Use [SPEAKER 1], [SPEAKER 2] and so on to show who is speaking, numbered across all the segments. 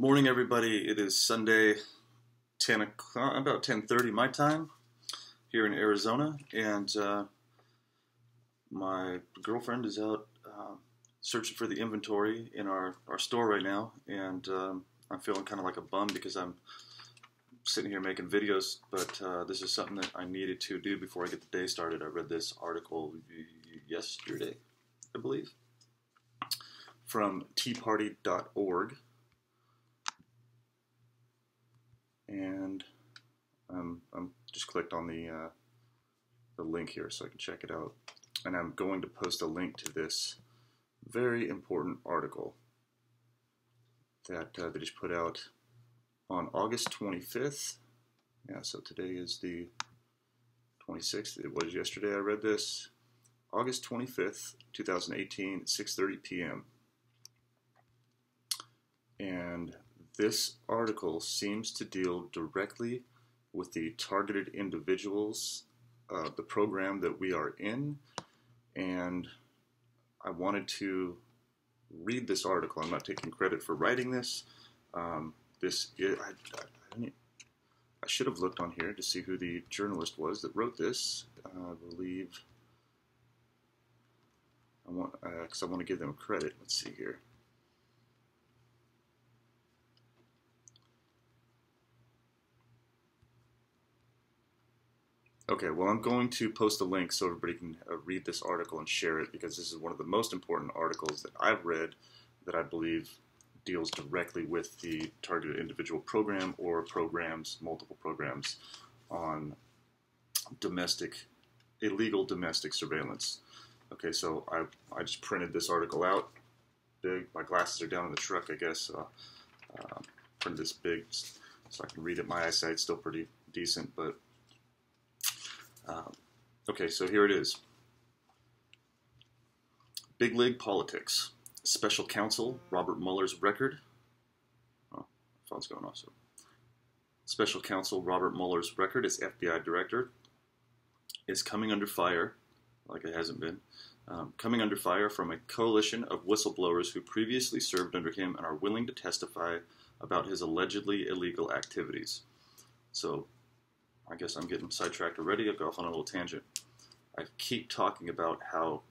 [SPEAKER 1] Morning, everybody. It is Sunday, about 10:30 my time here in Arizona, and my girlfriend is out searching for the inventory in our store right now, and I'm feeling kind of like a bum because I'm sitting here making videos, but this is something that I needed to do before I get the day started. I read this article yesterday, I believe, from teaparty.org. And I'm just clicked on the link here so I can check it out. And I'm going to post a link to this very important article that they just put out on August 25th. Yeah, so today is the 26th. It was yesterday I read this. August 25th, 2018, 6:30 p.m. And this article seems to deal directly with the targeted individuals, the program that we are in, and I wanted to read this article. I'm not taking credit for writing this. I should have looked on here to see who the journalist was that wrote this. I believe because I want to give them credit. Let's see here. Okay, well, I'm going to post a link so everybody can read this article and share it, because this is one of the most important articles that I've read that I believe deals directly with the targeted individual program or programs, multiple programs, on illegal domestic surveillance. Okay, so I just printed this article out big. My glasses are down in the truck, I guess. Printed this big so I can read it. My eyesight's still pretty decent, but okay, so here it is. Big League Politics. Special Counsel Robert Mueller's record. Oh, phone's going off. So, Special Counsel Robert Mueller's record as FBI director is coming under fire, like it hasn't been, coming under fire from a coalition of whistleblowers who previously served under him and are willing to testify about his allegedly illegal activities. So, I guess I'm getting sidetracked already. I'll go off on a little tangent. I keep talking about how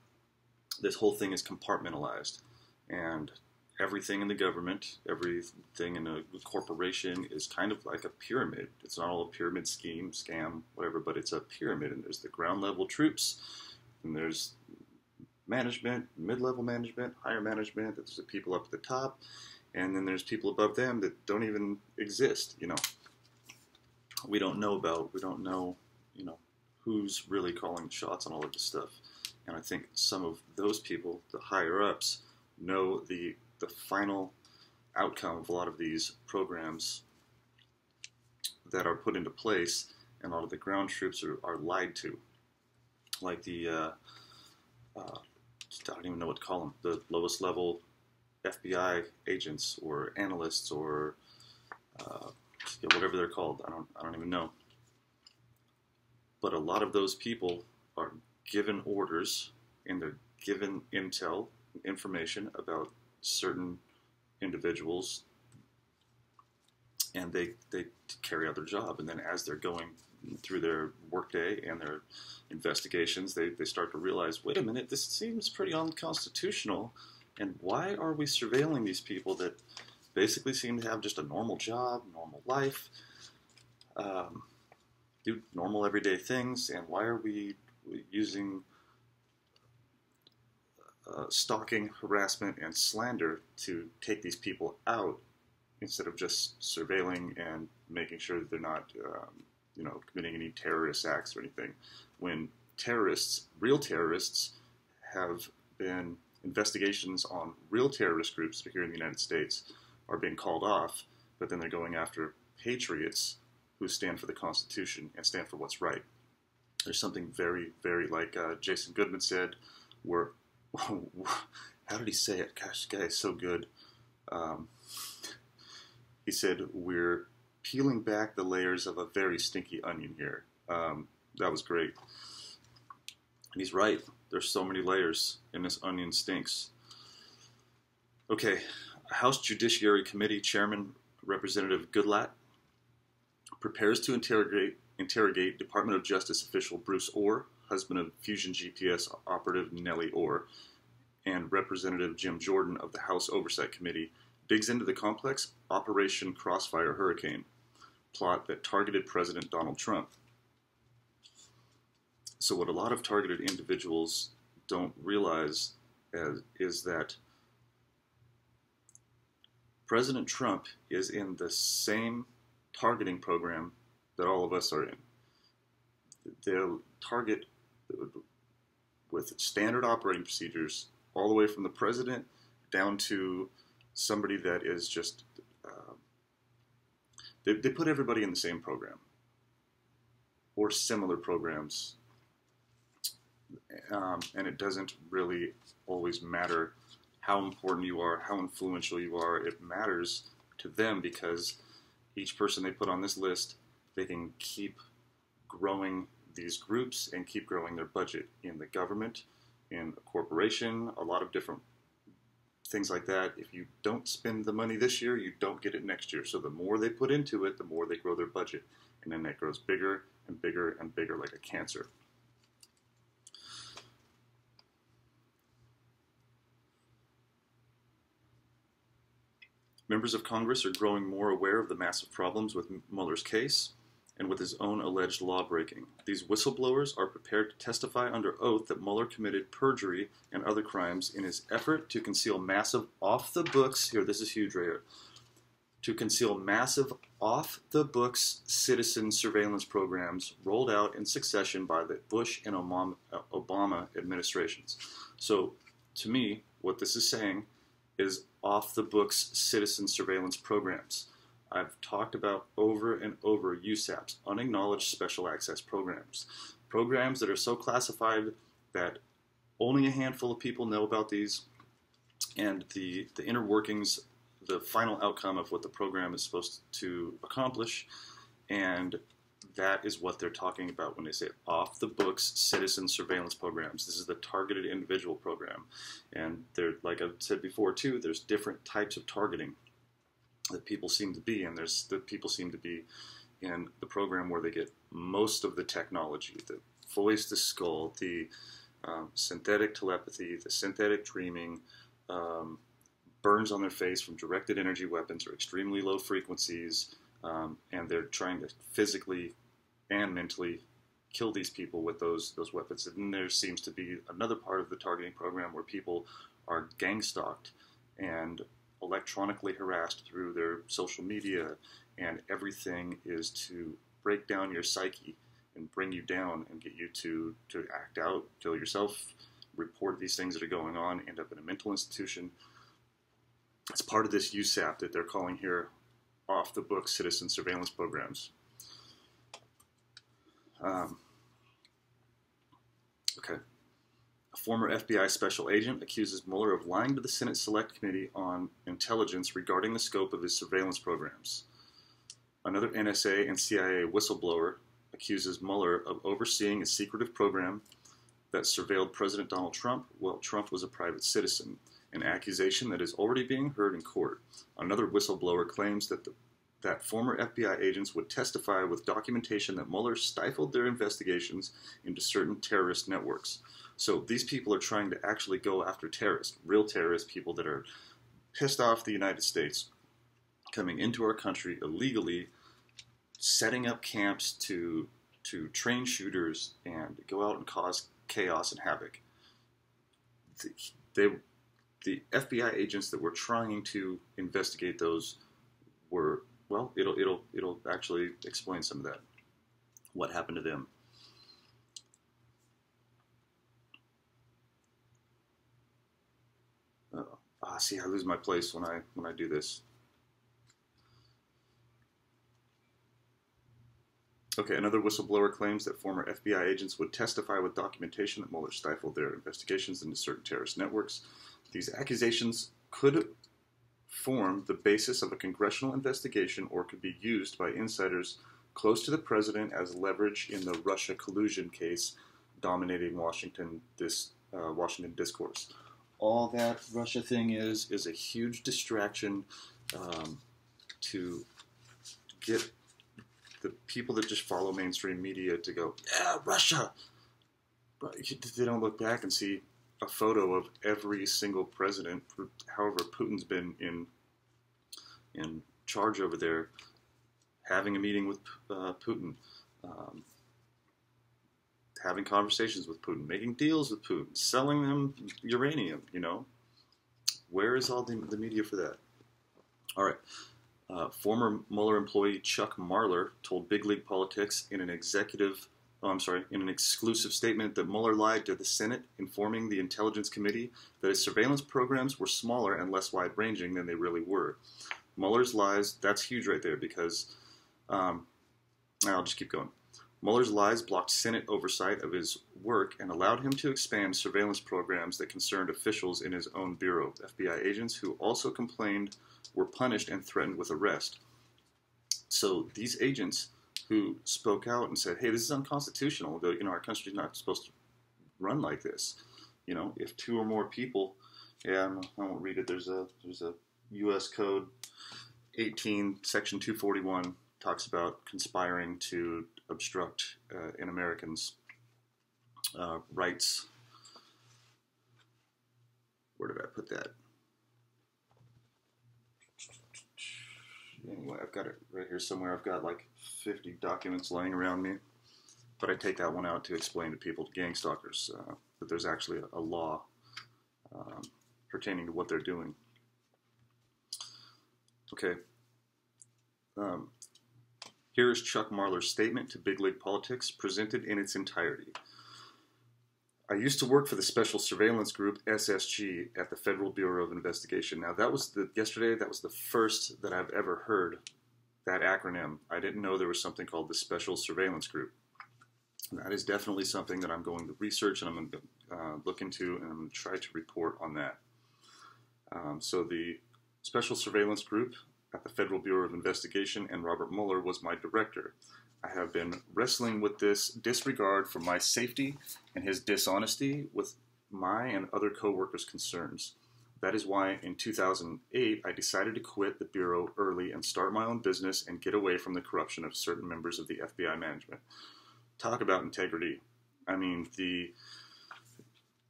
[SPEAKER 1] this whole thing is compartmentalized, and everything in the government, everything in a corporation is kind of like a pyramid. It's not all a pyramid scheme, scam, whatever, but it's a pyramid, and there's the ground level troops, and there's management, mid-level management, higher management, there's the people up at the top, and then there's people above them that don't even exist, we don't know, who's really calling the shots on all of this stuff. And I think some of those people, the higher ups, know the final outcome of a lot of these programs that are put into place, and a lot of the ground troops are lied to. Like the, I don't even know what to call them, the lowest level FBI agents or analysts or whatever they're called. I don't even know. But a lot of those people are given orders, and they're given information about certain individuals, and they carry out their job. And then as they're going through their workday and their investigations, they start to realize, wait a minute, this seems pretty unconstitutional, and why are we surveilling these people that basically seem to have just a normal job, normal life, do normal everyday things, and why are we using stalking, harassment, and slander to take these people out instead of just surveilling and making sure that they're not, committing any terrorist acts or anything. When real terrorists, have been investigations on real terrorist groups here in the United States are being called off, but then they're going after patriots who stand for the Constitution and stand for what's right. There's something very, very, like Jason Goodman said, where, how did he say it? Gosh, this guy is so good. He said, we're peeling back the layers of a very stinky onion here. That was great. And he's right. There's so many layers, and this onion stinks. Okay, House Judiciary Committee Chairman Representative Goodlatte prepares to interrogate Department of Justice official Bruce Orr, husband of Fusion GPS operative Nellie Orr, and Representative Jim Jordan of the House Oversight Committee digs into the complex Operation Crossfire Hurricane plot that targeted President Donald Trump. So what a lot of targeted individuals don't realize is that President Trump is in the same targeting program that all of us are in. They'll target with standard operating procedures all the way from the president down to somebody that is just, they put everybody in the same program or similar programs. And it doesn't really always matter how important you are, how influential you are. It matters to them because each person they put on this list, they can keep growing these groups and keep growing their budget in the government, in a corporation, a lot of different things like that. If you don't spend the money this year, you don't get it next year. So the more they put into it, the more they grow their budget. And then that grows bigger and bigger and bigger like a cancer. Members of Congress are growing more aware of the massive problems with Mueller's case and with his own alleged lawbreaking. These whistleblowers are prepared to testify under oath that Mueller committed perjury and other crimes in his effort to conceal massive off-the-books, here, this is huge right here, to conceal massive off-the-books citizen surveillance programs rolled out in succession by the Bush and Obama administrations. So, to me, what this is saying is off-the-books citizen surveillance programs. I've talked about over and over USAPs, unacknowledged special access programs. Programs that are so classified that only a handful of people know about these, and the inner workings, the final outcome of what the program is supposed to accomplish, and that is what they're talking about when they say off-the-books citizen surveillance programs. This is the targeted individual program. And there, like I've said before too, there's different types of targeting that people seem to be, and there's the people seem to be in the program where they get most of the technology, the voice to skull, the synthetic telepathy, the synthetic dreaming, burns on their face from directed energy weapons or extremely low frequencies, and they're trying to physically and mentally kill these people with those weapons. And then there seems to be another part of the targeting program where people are gang stalked and electronically harassed through their social media, and everything is to break down your psyche and bring you down and get you to act out, kill yourself, report these things that are going on, end up in a mental institution. It's part of this USAP that they're calling here off-the-book citizen surveillance programs. Okay. A former FBI special agent accuses Mueller of lying to the Senate Select Committee on Intelligence regarding the scope of his surveillance programs. Another NSA and CIA whistleblower accuses Mueller of overseeing a secretive program that surveilled President Donald Trump while Trump was a private citizen, an accusation that is already being heard in court. Another whistleblower claims that former FBI agents would testify with documentation that Mueller stifled their investigations into certain terrorist networks. So these people are trying to actually go after terrorists, real terrorists, people that are pissed off the United States, coming into our country illegally, setting up camps to train shooters and go out and cause chaos and havoc. The FBI agents that were trying to investigate those were, well, it'll actually explain some of that, what happened to them. See, I lose my place when I do this. Okay, another whistleblower claims that former FBI agents would testify with documentation that Mueller stifled their investigations into certain terrorist networks. These accusations could form the basis of a congressional investigation or could be used by insiders close to the president as leverage in the Russia collusion case dominating Washington discourse. all that Russia thing is a huge distraction to get the people that just follow mainstream media to go, yeah, Russia. But they don't look back and see a photo of every single president, however Putin's been in charge over there, having a meeting with Putin, having conversations with Putin, making deals with Putin, selling them uranium, you know. Where is all the media for that? All right. Former Mueller employee Chuck Marler told Big League Politics in an exclusive statement that Mueller lied to the Senate, informing the Intelligence Committee that his surveillance programs were smaller and less wide-ranging than they really were. Mueller's lies, that's huge right there, because, I'll just keep going. Mueller's lies blocked Senate oversight of his work and allowed him to expand surveillance programs that concerned officials in his own bureau. FBI agents who also complained were punished and threatened with arrest. So these agents who spoke out and said, hey, this is unconstitutional. You know, our country's not supposed to run like this. You know, if two or more people, I won't read it. There's a U.S. Code 18, Section 241, talks about conspiring to obstruct an American's rights. Where did I put that? Anyway, I've got it right here somewhere. I've got like 50 documents laying around me. But I take that one out to explain to people, to gang stalkers, that there's actually a law pertaining to what they're doing. Okay. Here is Chuck Marler's statement to Big League Politics, presented in its entirety. I used to work for the Special Surveillance Group, SSG, at the Federal Bureau of Investigation. Now, yesterday, that was the first that I've ever heard that acronym. I didn't know there was something called the Special Surveillance Group. That is definitely something that I'm going to research and I'm going to look into, and I'm going to try to report on that. So the Special Surveillance Group at the Federal Bureau of Investigation, and Robert Mueller was my director. I have been wrestling with this disregard for my safety and his dishonesty with my and other co-workers' concerns. That is why in 2008 I decided to quit the Bureau early and start my own business and get away from the corruption of certain members of the FBI management. Talk about integrity. I mean, the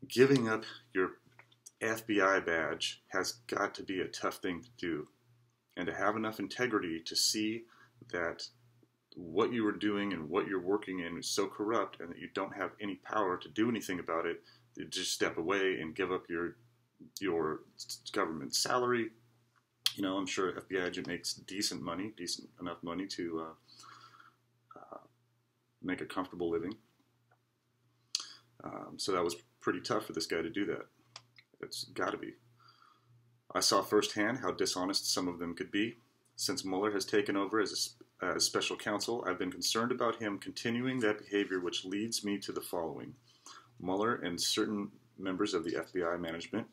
[SPEAKER 1] giving up your FBI badge has got to be a tough thing to do. And to have enough integrity to see that what you are doing and what you're working in is so corrupt and that you don't have any power to do anything about it, you just step away and give up your government salary. You know, I'm sure an FBI agent makes decent enough money to make a comfortable living. So that was pretty tough for this guy to do that. It's got to be. I saw firsthand how dishonest some of them could be. Since Mueller has taken over as special counsel, I've been concerned about him continuing that behavior, which leads me to the following. Mueller and certain members of the FBI management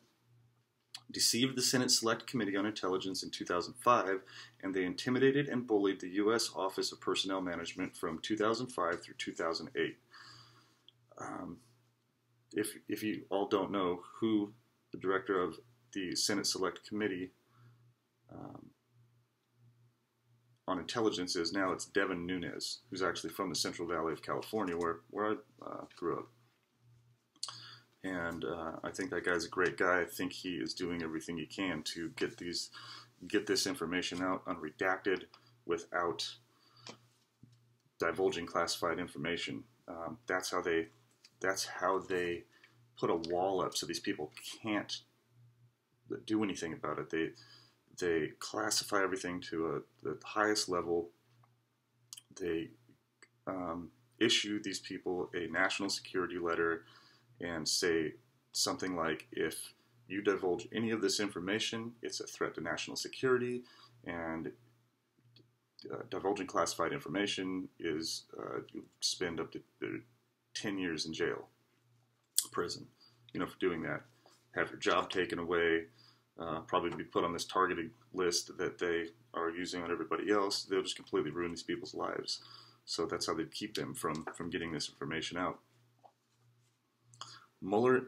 [SPEAKER 1] deceived the Senate Select Committee on Intelligence in 2005, and they intimidated and bullied the U.S. Office of Personnel Management from 2005 through 2008. If you all don't know who the director of the Senate Select Committee on Intelligence is now, it's Devin Nunes, who's actually from the Central Valley of California, where I grew up. And I think that guy's a great guy. I think he is doing everything he can to get this information out unredacted without divulging classified information. That's how they put a wall up so these people can't do anything about it. They classify everything to the highest level. They issue these people a national security letter and say something like, if you divulge any of this information, it's a threat to national security, and divulging classified information is you spend up to 10 years in jail, prison, for doing that. Have your job taken away, probably be put on this targeted list that they are using on everybody else. They'll just completely ruin these people's lives. So that's how they keep them from getting this information out. Mueller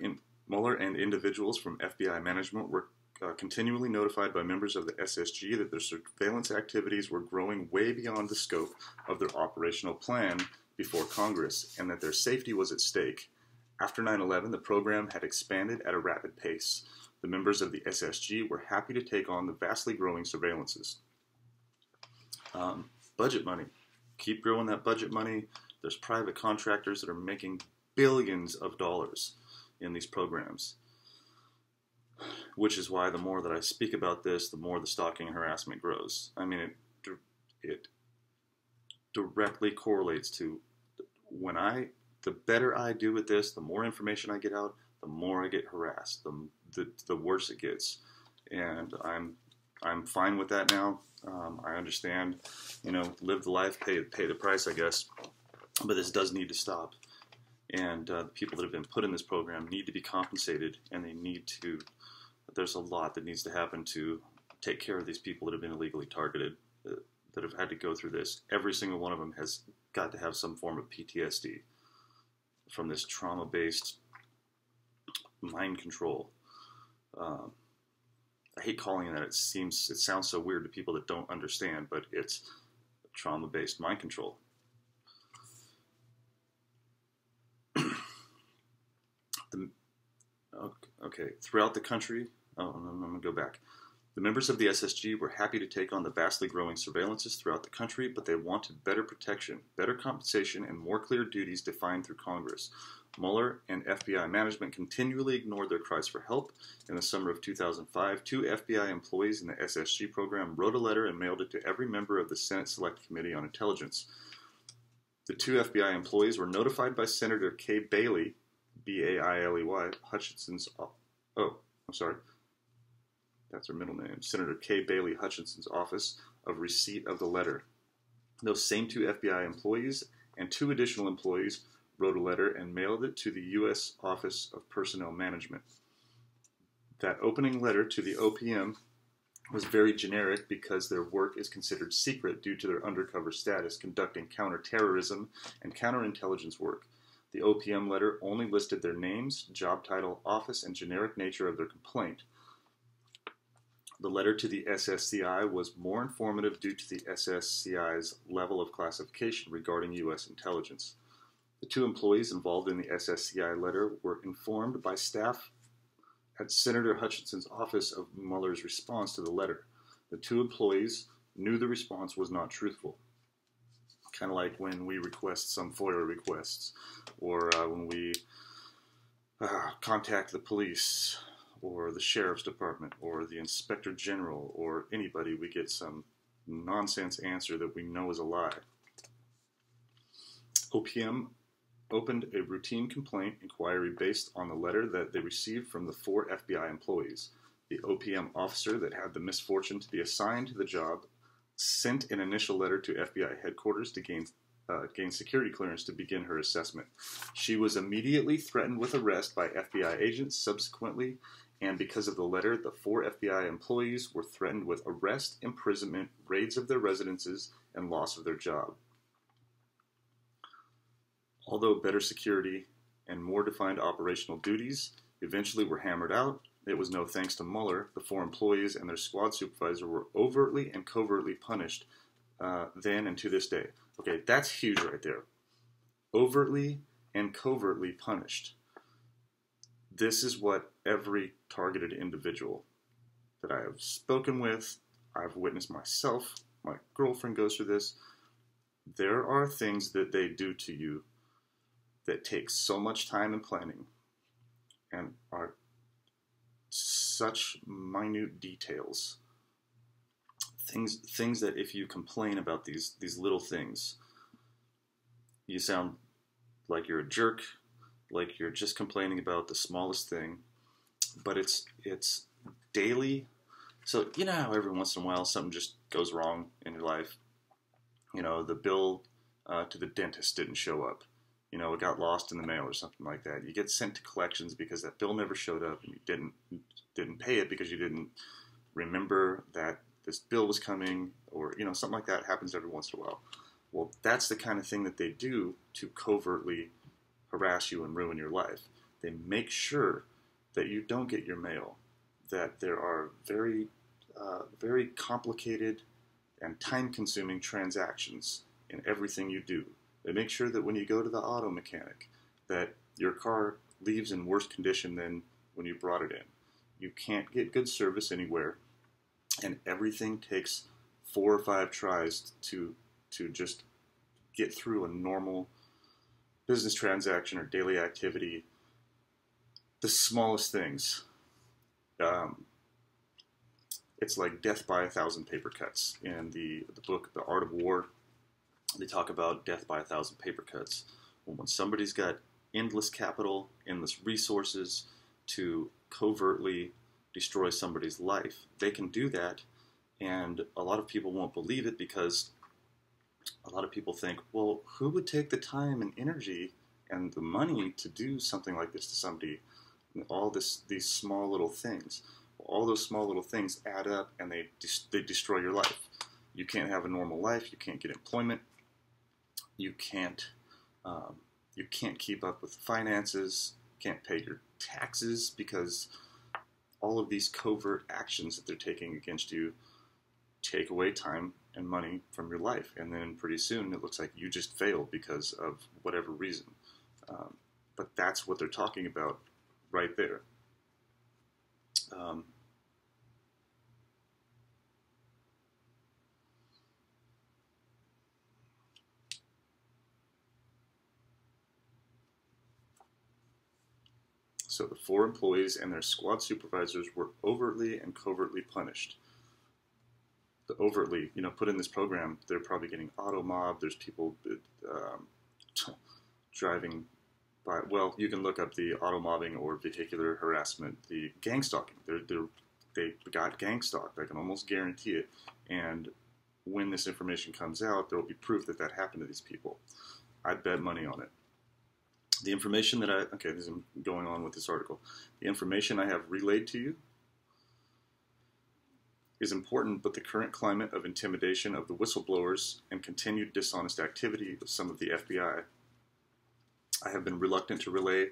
[SPEAKER 1] Mueller and individuals from FBI management were continually notified by members of the SSG that their surveillance activities were growing way beyond the scope of their operational plan before Congress, and that their safety was at stake. After 9/11, the program had expanded at a rapid pace. The members of the SSG were happy to take on the vastly growing surveillances. Budget money. Keep growing that budget money. There's private contractors that are making billions of dollars in these programs, which is why the more that I speak about this, the more the stalking and harassment grows. I mean, it directly correlates to the better I do with this, the more information I get out, the more I get harassed, the worse it gets. And I'm fine with that now. I understand, live the life, pay the price, I guess. But this does need to stop. And the people that have been put in this program need to be compensated, and there's a lot that needs to happen to take care of these people that have been illegally targeted, that have had to go through this. Every single one of them has got to have some form of PTSD from this trauma-based mind control. I hate calling it that. It sounds so weird to people that don't understand, but it's trauma-based mind control. Okay, throughout the country, I'm going to go back. The members of the SSG were happy to take on the vastly growing surveillances throughout the country, but they wanted better protection, better compensation, and more clear duties defined through Congress. Mueller and FBI management continually ignored their cries for help. In the summer of 2005, 2 FBI employees in the SSG program wrote a letter and mailed it to every member of the Senate Select Committee on Intelligence. The 2 FBI employees were notified by Senator Kay Bailey, B-A-I-L-E-Y, that's her middle name, Senator Kay Bailey Hutchinson's office, of receipt of the letter. Those same 2 FBI employees and 2 additional employees wrote a letter and mailed it to the U.S. Office of Personnel Management. That opening letter to the OPM was very generic because their work is considered secret due to their undercover status conducting counterterrorism and counterintelligence work. The OPM letter only listed their names, job title, office, and generic nature of their complaint. The letter to the SSCI was more informative due to the SSCI's level of classification regarding U.S. intelligence. The 2 employees involved in the SSCI letter were informed by staff at Senator Hutchinson's office of Mueller's response to the letter. The 2 employees knew the response was not truthful. Kind of like when we request some FOIA requests, or when we contact the police, or the sheriff's department, or the inspector general, or anybody, we get some nonsense answer that we know is a lie. OPM opened a routine complaint inquiry based on the letter that they received from the 4 FBI employees. The OPM officer that had the misfortune to be assigned to the job sent an initial letter to FBI headquarters to gain security clearance to begin her assessment. She was immediately threatened with arrest by FBI agents subsequently, and because of the letter, the 4 FBI employees were threatened with arrest, imprisonment, raids of their residences, and loss of their job. Although better security and more defined operational duties eventually were hammered out, it was no thanks to Mueller. The 4 employees and their squad supervisor were overtly and covertly punished then and to this day. Okay, that's huge right there. Overtly and covertly punished. This is what every targeted individual that I have spoken with, I've witnessed myself, my girlfriend goes through this. There are things that they do to you that take so much time and planning and are such minute details. Things that if you complain about these little things, you sound like you're a jerk, like you're just complaining about the smallest thing, but it's daily. So you know how every once in a while something just goes wrong in your life. The bill to the dentist didn't show up. It got lost in the mail or something like that. You get sent to collections because that bill never showed up, and you didn't pay it because you didn't remember that this bill was coming, or something like that happens every once in a while. Well, that's the kind of thing that they do to covertly harass you and ruin your life. They make sure that you don't get your mail, that there are very complicated and time-consuming transactions in everything you do. They make sure that when you go to the auto mechanic, that your car leaves in worse condition than when you brought it in. You can't get good service anywhere, and everything takes 4 or 5 tries to just get through a normal business transaction or daily activity. The smallest things. It's like death by 1,000 paper cuts. In the book, The Art of War, they talk about death by 1,000 paper cuts. When somebody's got endless capital, endless resources to covertly destroy somebody's life, they can do that, and a lot of people won't believe it because a lot of people think, well, who would take the time and energy and the money to do something like this to somebody? And these small little things. All those small little things add up, and they destroy your life. You can't have a normal life. You can't get employment. You can't keep up with finances. Can't pay your taxes because all of these covert actions that they're taking against you take away time and money from your life, and then pretty soon it looks like you just failed because of whatever reason. But that's what they're talking about right there. So the 4 employees and their squad supervisors were overtly and covertly punished. The overtly, put in this program, they're probably getting auto mobbed. There's people driving by. Well, you can look up the auto mobbing or vehicular harassment, the gang stalking. They got gang stalked. I can almost guarantee it. And when this information comes out, there will be proof that that happened to these people. I'd bet money on it. The information that this is going on with this article. The information I have relayed to you is important, but the current climate of intimidation of the whistleblowers and continued dishonest activity of some of the FBI, I have been reluctant to relay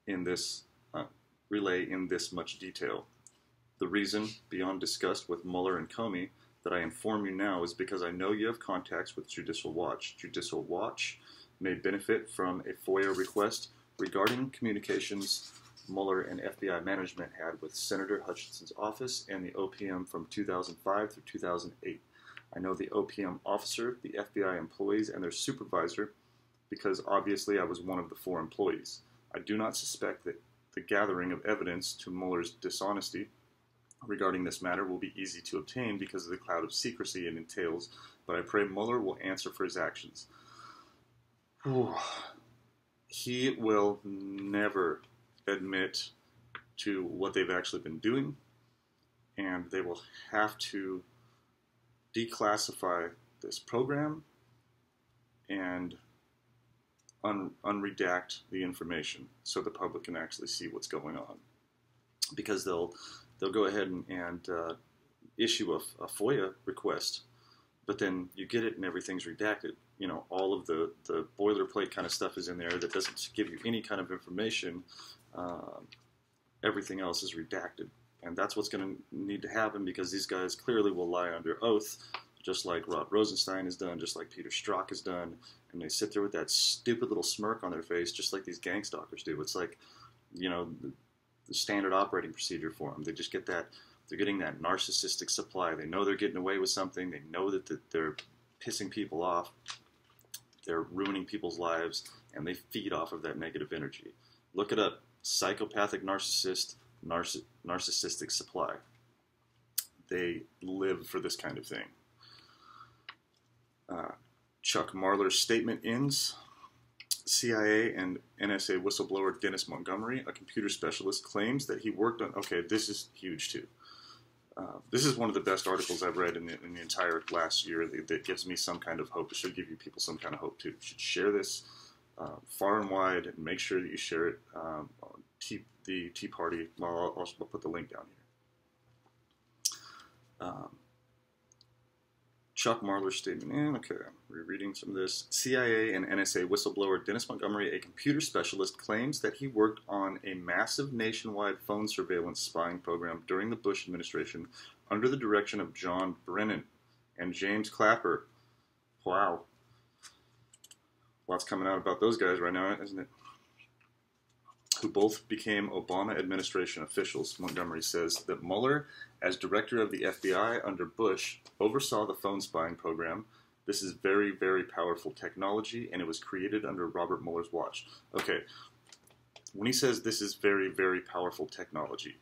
[SPEAKER 1] in this much detail. The reason, beyond discussed with Mueller and Comey, that I inform you now is because I know you have contacts with Judicial Watch. Judicial Watch may benefit from a FOIA request regarding communications Mueller and FBI management had with Senator Hutchinson's office and the OPM from 2005 through 2008. I know the OPM officer, the FBI employees, and their supervisor because obviously I was one of the 4 employees. I do not suspect that the gathering of evidence to Mueller's dishonesty regarding this matter will be easy to obtain because of the cloud of secrecy it entails, but I pray Mueller will answer for his actions. He will never admit to what they've actually been doing, and they will have to declassify this program and unredact the information so the public can actually see what's going on. Because they'll go ahead and issue a FOIA request, but then you get it and everything's redacted. All of the boilerplate kind of stuff is in there that doesn't give you any kind of information. Everything else is redacted. And that's what's going to need to happen because these guys clearly will lie under oath, just like Rod Rosenstein has done, just like Peter Strzok has done. And they sit there with that stupid little smirk on their face, just like these gang stalkers do. It's like, the standard operating procedure for them. They just get that, they're getting that narcissistic supply. They know they're getting away with something. They know that they're pissing people off. They're ruining people's lives, and they feed off of that negative energy. Look it up. Psychopathic narcissistic supply. They live for this kind of thing. Chuck Marler's statement ends. CIA and NSA whistleblower Dennis Montgomery, a computer specialist, claims that he worked on... Okay, this is huge, too. This is one of the best articles I've read in the entire last year that gives me some kind of hope. It should give you people some kind of hope, too. You should share this far and wide, and make sure that you share it on the Tea Party. Well, I'll put the link down here. Chuck Marlar's statement. Okay, rereading some of this. CIA and NSA whistleblower Dennis Montgomery, a computer specialist, claims that he worked on a massive nationwide phone surveillance spying program during the Bush administration under the direction of John Brennan and James Clapper. Wow. Lots coming out about those guys right now, isn't it? Who both became Obama administration officials. Montgomery says that Mueller, as director of the FBI under Bush, oversaw the phone spying program. This is very, very powerful technology, and it was created under Robert Mueller's watch. Okay, when he says this is very, very powerful technology,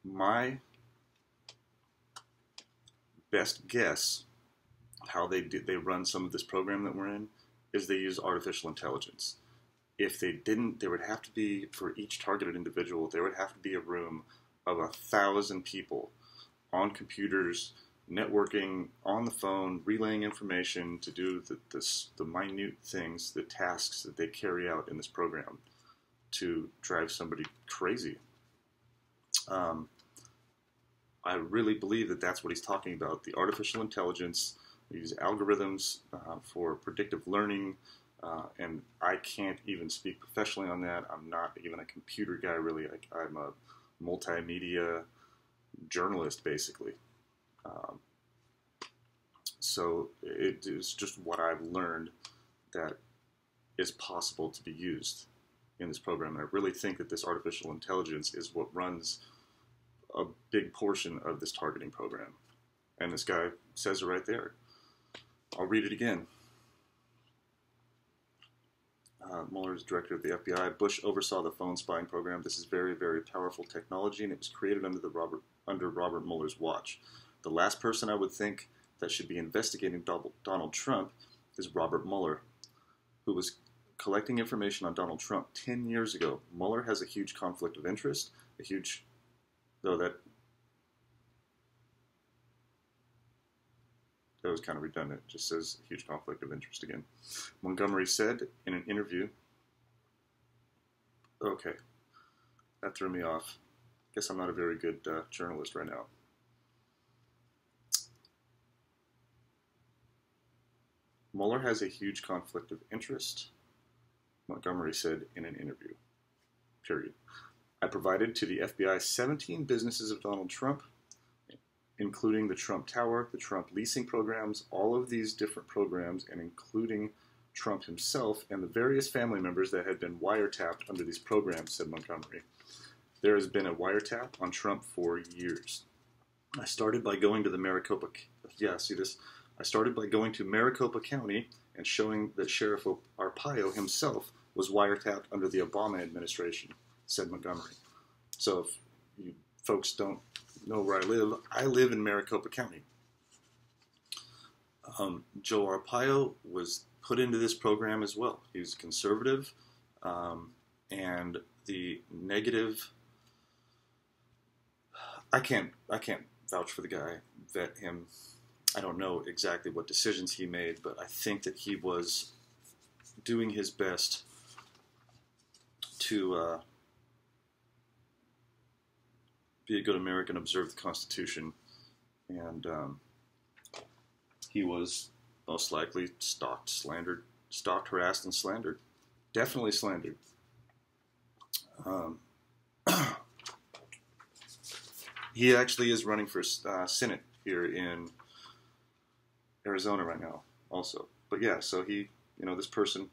[SPEAKER 1] my best guess how they run some of this program that we're in is they use artificial intelligence. If they didn't, there would have to be, for each targeted individual, there would have to be a room of 1,000 people on computers, networking, on the phone, relaying information to do the minute things, the tasks that they carry out in this program to drive somebody crazy. I really believe that that's what he's talking about. The artificial intelligence, we use algorithms for predictive learning, and I can't even speak professionally on that. I'm not even a computer guy, really. I'm a multimedia journalist, basically. So it is just what I've learned that is possible to be used in this program. And I really think that this artificial intelligence is what runs a big portion of this targeting program. And this guy says it right there. I'll read it again. Mueller is director of the FBI. Bush oversaw the phone spying program. This is very, very powerful technology, and it was created under Robert Mueller's watch. The last person I would think that should be investigating Donald Trump is Robert Mueller, who was collecting information on Donald Trump 10 years ago. Mueller has a huge conflict of interest, though that was kind of redundant. It just says huge conflict of interest again. Montgomery said in an interview, okay, that threw me off. Guess I'm not a very good journalist right now. Mueller has a huge conflict of interest, Montgomery said in an interview, period. I provided to the FBI 17 businesses of Donald Trump, including the Trump Tower, the Trump leasing programs, all of these different programs, and including Trump himself and the various family members that had been wiretapped under these programs, said Montgomery. There has been a wiretap on Trump for years. I started by going to Maricopa County and showing that Sheriff Arpaio himself was wiretapped under the Obama administration, said Montgomery. So if you folks don't know where I live in Maricopa County. Joe Arpaio was put into this program as well. He was conservative, and the negative. I can't vouch for the guy, vet him. I don't know exactly what decisions he made, but I think that he was doing his best to be a good American, observe the Constitution, and he was most likely stalked, harassed, and slandered. Definitely slandered. He actually is running for Senate here in Arizona right now, also. But yeah, so he, this person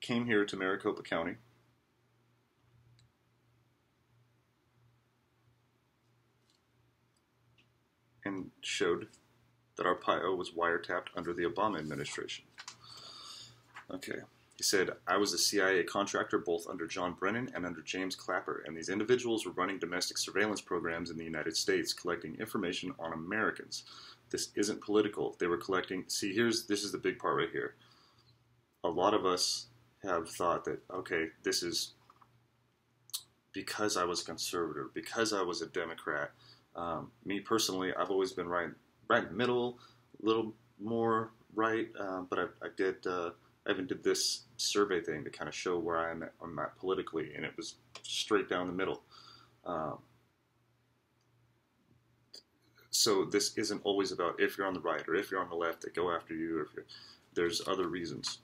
[SPEAKER 1] came here to Maricopa County. And showed that Arpaio was wiretapped under the Obama administration. Okay. He said, I was a CIA contractor both under John Brennan and under James Clapper, and these individuals were running domestic surveillance programs in the United States, collecting information on Americans. This isn't political. They were collecting... See, this is the big part right here. A lot of us have thought that, okay, this is because I was a conservative, because I was a Democrat. Me personally, I've always been right in the middle, a little more right, but I even did this survey thing to kind of show where I'm at politically, and it was straight down the middle. So this isn't always about if you're on the right or if you're on the left, they go after you, or if there's other reasons.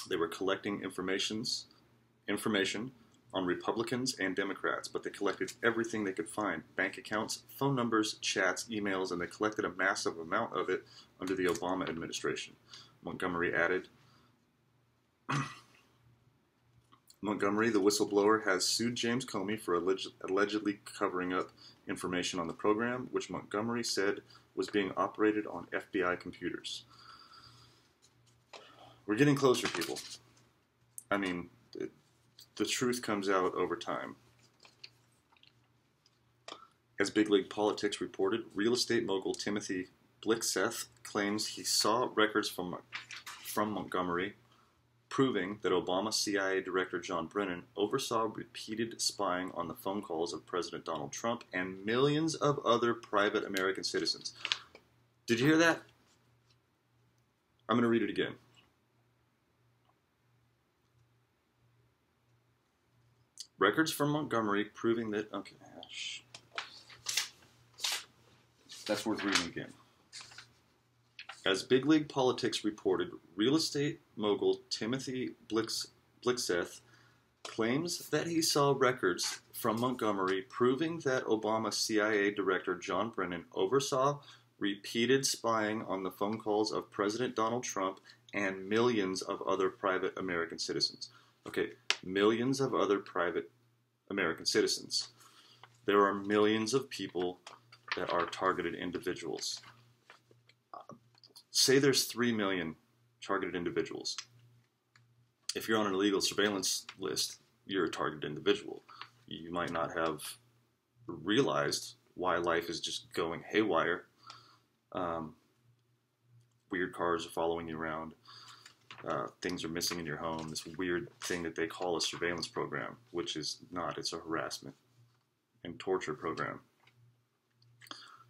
[SPEAKER 1] They were collecting information on Republicans and Democrats, but they collected everything they could find: bank accounts, phone numbers, chats, emails, and they collected a massive amount of it under the Obama administration. Montgomery added, Montgomery, the whistleblower, has sued James Comey for allegedly covering up information on the program, which Montgomery said was being operated on FBI computers. We're getting closer, people. I mean, the truth comes out over time. As Big League Politics reported, real estate mogul Timothy Blixseth claims he saw records from Montgomery proving that Obama CIA Director John Brennan oversaw repeated spying on the phone calls of President Donald Trump and millions of other private American citizens. Did you hear that? I'm going to read it again. Records from Montgomery proving that... Okay, that's worth reading again. As Big League Politics reported, real estate mogul Timothy Blixseth claims that he saw records from Montgomery proving that Obama CIA Director John Brennan oversaw repeated spying on the phone calls of President Donald Trump and millions of other private American citizens. Okay, millions of other private American citizens. There are millions of people that are targeted individuals. Say there's 3 million targeted individuals. If you're on an illegal surveillance list, you're a targeted individual. You might not have realized why life is just going haywire. Weird cars are following you around. Things are missing in your home. This weird thing that they call a surveillance program, which is not. It's a harassment and torture program.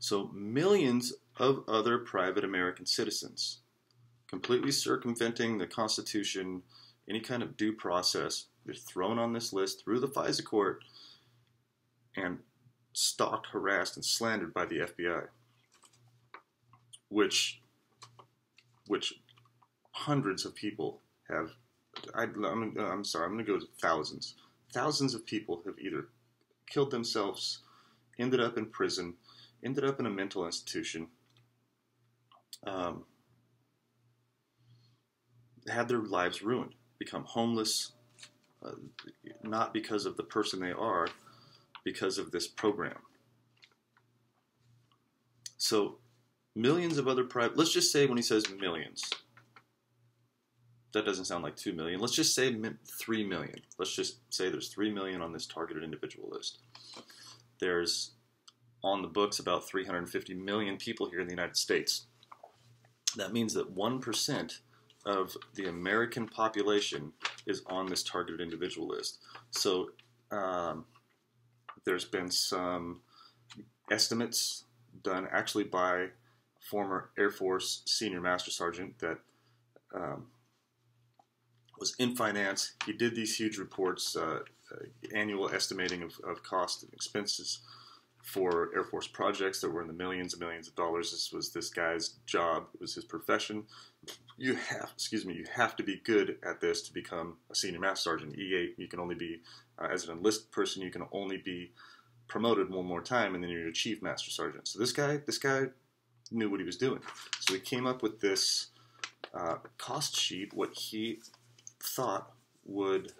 [SPEAKER 1] So millions of other private American citizens, completely circumventing the Constitution, any kind of due process, they're thrown on this list through the FISA court and stalked, harassed, and slandered by the FBI, which hundreds of people have. I'm sorry, I'm going to go to thousands. Thousands of people have either killed themselves, ended up in prison, ended up in a mental institution, had their lives ruined, become homeless, not because of the person they are, because of this program. So millions of other private, let's just say when he says millions, that doesn't sound like 2 million. Let's just say 3 million. Let's just say there's 3 million on this targeted individual list. There's on the books about 350 million people here in the United States. That means that 1% of the American population is on this targeted individual list. So there's been some estimates done actually by former Air Force Senior Master Sergeant that was in finance. He did these huge reports, annual estimating of cost and expenses for Air Force projects that were in the millions and millions of dollars. This was this guy's job. It was his profession. You have to be good at this to become a Senior Master Sergeant. E8, you can only be, as an enlisted person, you can only be promoted one more time, and then you're a Chief Master Sergeant. So this guy knew what he was doing. So he came up with this cost sheet, what he thought would,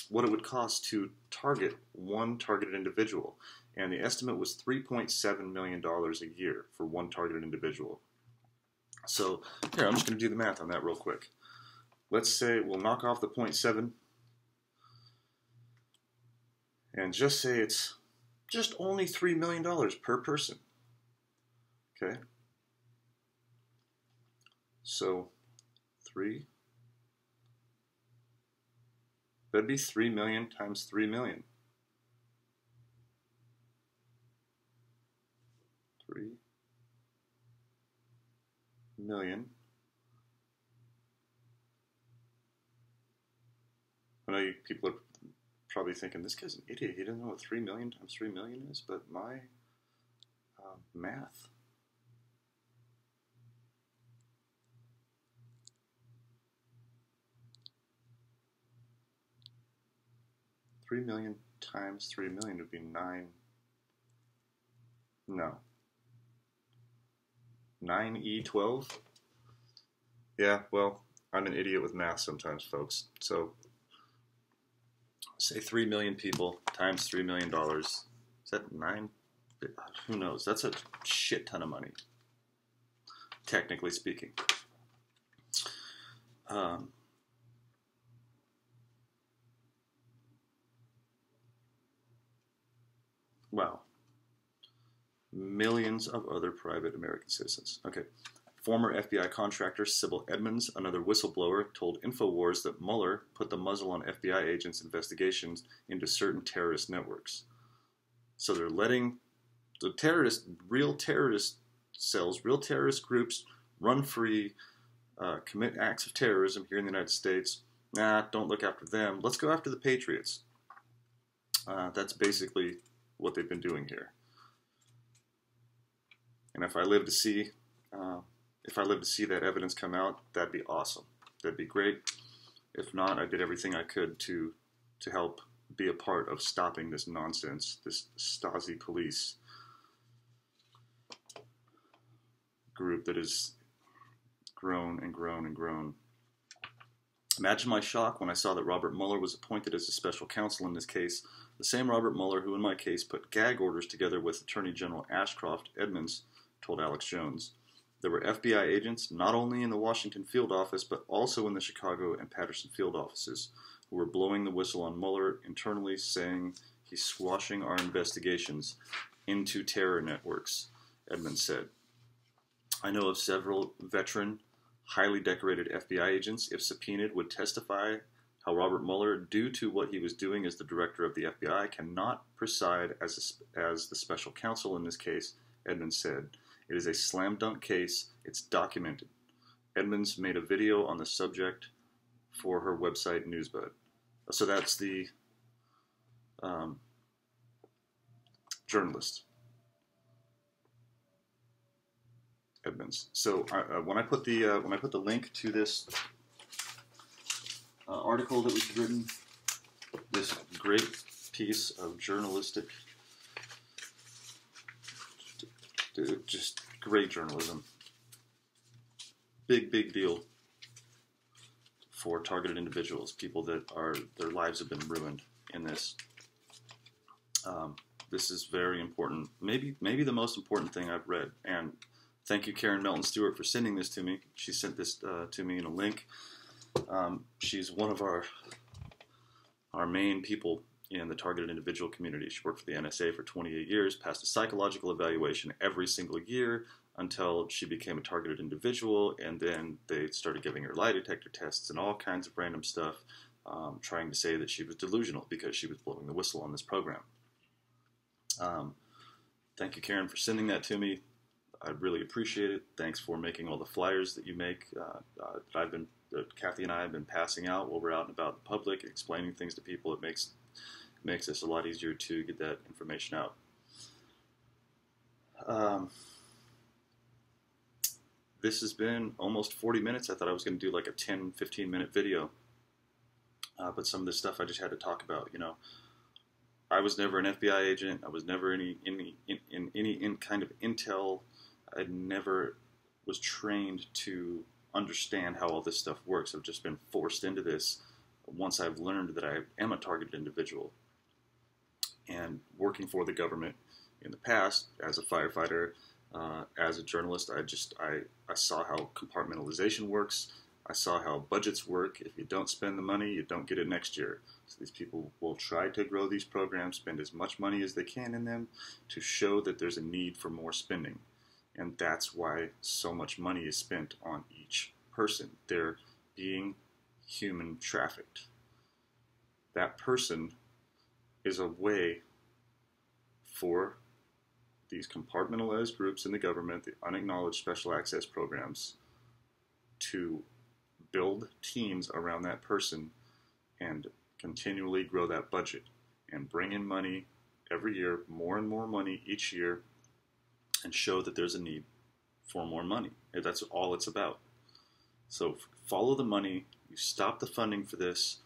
[SPEAKER 1] what it would cost to target one targeted individual. And the estimate was $3.7 million a year for one targeted individual. So here, I'm just going to do the math on that real quick. Let's say we'll knock off the 0.7 and just say it's just only $3 million per person. Okay? So that'd be 3 million times 3 million. 3 million. I know people are probably thinking, this guy's an idiot. He doesn't know what 3 million times 3 million is, but my Math. 3 million times 3 million would be 9. No. 9E12? Yeah, well, I'm an idiot with math sometimes, folks. So, say 3 million people times $3 million. Is that 9? Who knows? That's a shit ton of money, technically speaking. Wow. Millions of other private American citizens. Okay. Former FBI contractor Sybil Edmonds, another whistleblower, told InfoWars that Mueller put the muzzle on FBI agents' investigations into certain terrorist networks. So they're letting the real terrorist cells, real terrorist groups run free, commit acts of terrorism here in the United States. Nah, don't look after them. Let's go after the patriots. That's basically what they've been doing here. And if I live to see that evidence come out, that'd be awesome. That'd be great. If not, I did everything I could to help be a part of stopping this nonsense, this Stasi police group that has grown and grown and grown. Imagine my shock when I saw that Robert Mueller was appointed as a special counsel in this case, the same Robert Mueller who in my case put gag orders together with Attorney General Ashcroft Edmonds, told Alex Jones. There were FBI agents not only in the Washington field office but also in the Chicago and Patterson field offices who were blowing the whistle on Mueller internally, saying he's squashing our investigations into terror networks, Edmonds said. I know of several veteran, highly decorated FBI agents, if subpoenaed, would testify how Robert Mueller, due to what he was doing as the director of the FBI, cannot preside as the special counsel in this case, Edmonds said. It is a slam dunk case. It's documented. Edmonds made a video on the subject for her website, Newsbud. So that's the journalist, Edmonds. So when I put the link to this article that was written, this great piece of journalistic, just great journalism, big deal for targeted individuals, people that their lives have been ruined in this. This is very important, maybe the most important thing I've read. And thank you, Karen Melton Stewart, for sending this to me. She sent this to me in a link. She's one of our main people in the targeted individual community. She worked for the NSA for 28 years, passed a psychological evaluation every single year until she became a targeted individual, and then they started giving her lie detector tests and all kinds of random stuff, trying to say that she was delusional because she was blowing the whistle on this program. Thank you, Karen, for sending that to me. I really appreciate it. Thanks for making all the flyers that you make, that Kathy and I have been passing out while we're out and about in public, explaining things to people. It makes us a lot easier to get that information out. This has been almost 40 minutes. I thought I was going to do like a 10-15 minute video, but some of this stuff I just had to talk about. You know, I was never an FBI agent. I was never in any kind of intel. I never was trained to understand how all this stuff works. I've just been forced into this once I've learned that I am a targeted individual. And working for the government in the past, as a firefighter, as a journalist, I saw how compartmentalization works. I saw how budgets work. If you don't spend the money, you don't get it next year. So these people will try to grow these programs, spend as much money as they can in them to show that there's a need for more spending. And that's why so much money is spent on each person. They're being human trafficked. That person is a way for these compartmentalized groups in the government, the unacknowledged special access programs, to build teams around that person and continually grow that budget and bring in money every year, more and more money each year, and show that there's a need for more money. That's all it's about. So follow the money. You stop the funding for this.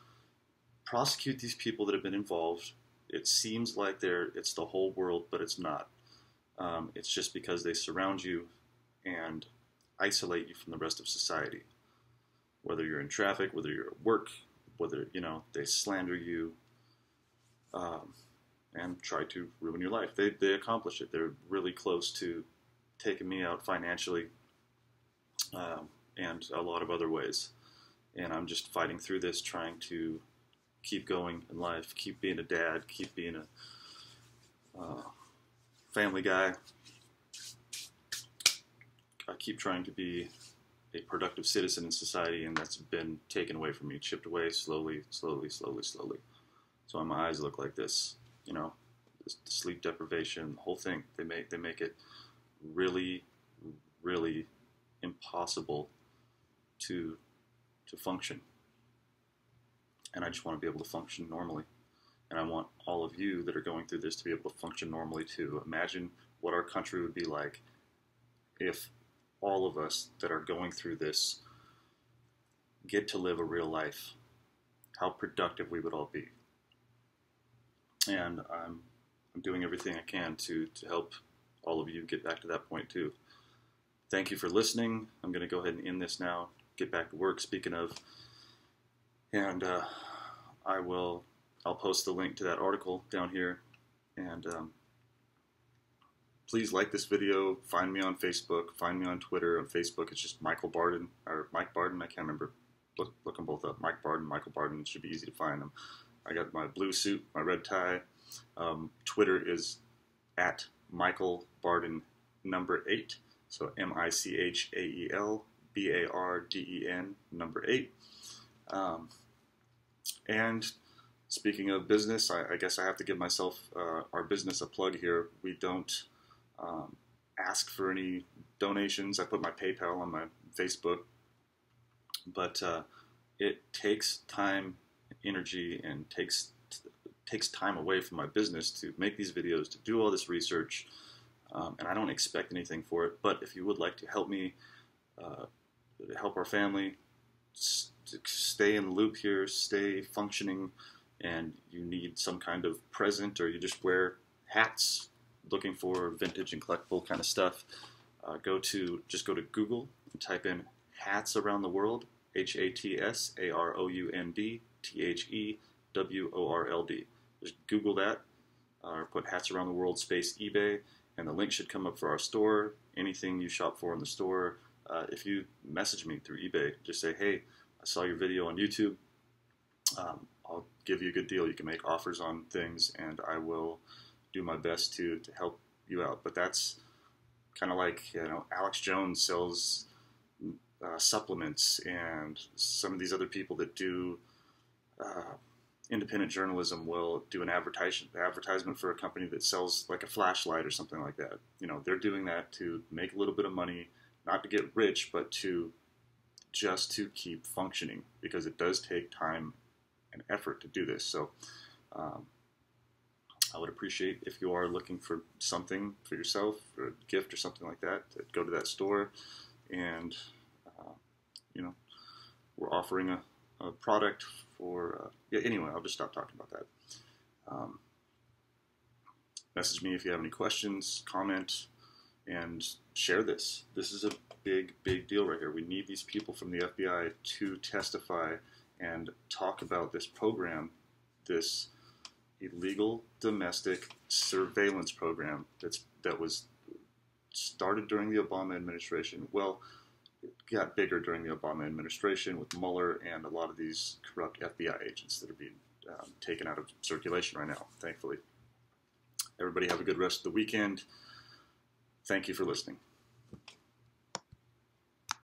[SPEAKER 1] Prosecute these people that have been involved. It seems like it's the whole world, but it's not. It's just because they surround you and isolate you from the rest of society. Whether you're in traffic, whether you're at work, whether, they slander you and try to ruin your life. They accomplish it. They're really close to taking me out financially and a lot of other ways. And I'm just fighting through this, trying to keep going in life, keep being a dad, keep being a family guy. I keep trying to be a productive citizen in society, and that's been taken away from me, chipped away slowly. So my eyes look like this, the sleep deprivation, the whole thing. They make it really, really impossible to function. And I just want to be able to function normally. And I want all of you that are going through this to be able to function normally too. Imagine what our country would be like if all of us that are going through this get to live a real life. How productive we would all be. And I'm doing everything I can to help all of you get back to that point too. Thank you for listening. I'm going to go ahead and end this now. Get back to work, speaking of. And I'll post the link to that article down here. And please like this video. Find me on Facebook. Find me on Twitter. On Facebook, it's just Michael Barden, or Mike Barden. I can't remember. Look them both up. Mike Barden, Michael Barden. It should be easy to find them. I got my blue suit, my red tie. Twitter is at Michael Barden number 8. So MICHAEL BARDEN number 8. And speaking of business, I guess I have to give myself our business a plug here. We don't ask for any donations. I put my PayPal on my Facebook, but it takes time, energy, and takes time away from my business to make these videos, to do all this research, and I don't expect anything for it. But if you would like to help me, help our family, to stay in the loop here, stay functioning, and you need some kind of present, or you just wear hats looking for vintage and collectible kind of stuff, just go to Google and type in hats around the world, HATSAROUND Just Google that, or put hats around the world space eBay, and the link should come up for our store. Anything you shop for in the store, if you message me through eBay, just say, hey, I saw your video on YouTube. I'll give you a good deal. You can make offers on things, and I will do my best to help you out. But that's kind of like, Alex Jones sells supplements, and some of these other people that do independent journalism will do an advertisement for a company that sells like a flashlight or something like that. They're doing that to make a little bit of money, not to get rich, but just to keep functioning, because it does take time and effort to do this. So I would appreciate if you are looking for something for yourself, or a gift or something like that, to go to that store. And we're offering a product for anyway, I'll just stop talking about that. Message me if you have any questions, comment, and share this. This is a big deal right here. We need these people from the FBI to testify and talk about this program, this illegal domestic surveillance program that was started during the Obama administration. Well, it got bigger during the Obama administration with Mueller and a lot of these corrupt FBI agents that are being taken out of circulation right now, thankfully. Everybody have a good rest of the weekend. Thank you for listening.